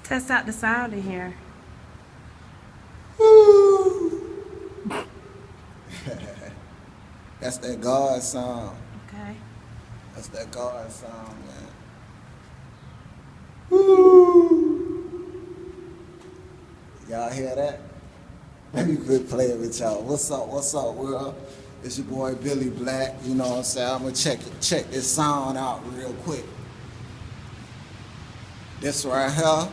Test out the sound in here. Woo! That's that God song. Okay. That's that God song, man. Woo! Y'all hear that? Let me quit playing with y'all. What's up, world? It's your boy Billy Black. You know what I'm saying? I'm gonna check this sound out real quick. This right here.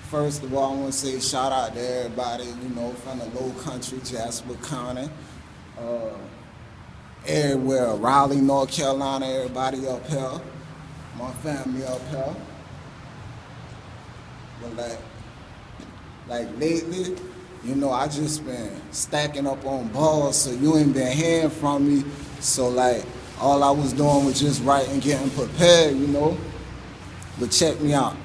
First of all, I want to say shout out to everybody, you know, from the Low Country, Jasper County, everywhere, Raleigh, North Carolina, everybody up here, my family up here. But like lately, you know, I just been stacking up on balls, so you ain't been hearing from me. So like, all I was doing was just writing, getting prepared, you know. But check me out.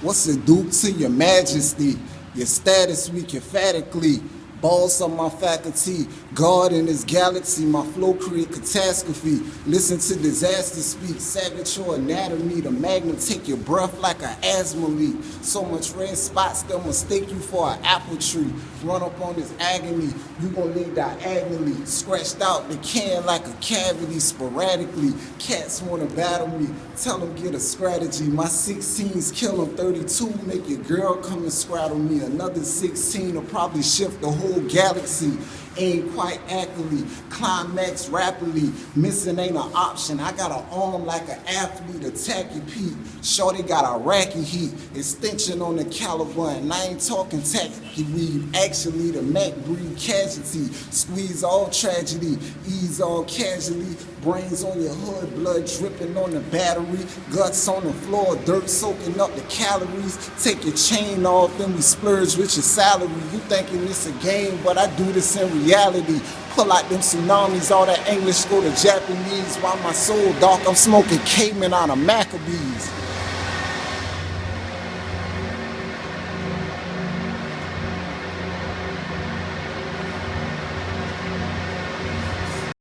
What's it do to your majesty? Your status weak emphatically. Balls of my faculty. God in this galaxy. My flow create catastrophe. Listen to disaster speak. Savage your anatomy. The magnet take your breath like an asthma leak. So much red spots they'll mistake you for an apple tree. Run up on this agony. You gon' leave diagonally. Scratched out the can like a cavity sporadically. Cats wanna battle me. Tell them get a strategy. My 16s kill them. 32 make your girl come and straddle me. Another 16 will probably shift the whole galaxy. Aim quite accurately, climax rapidly. Missing ain't an option. I got an arm like an athlete, attack your peak. Shorty got a racky heat, extension on the caliber, and I ain't talking tactically weed. Actually, the Mac breed casualty. Squeeze all tragedy, ease all casually. Brains on your hood, blood dripping on the battery. Guts on the floor, dirt soaking up the calories. Take your chain off, then we splurge with your salary. You thinking this a game, but I do this in reality. Pull out them tsunamis, all that English go to Japanese. While my soul dark, I'm smoking Cayman out of Maccabees.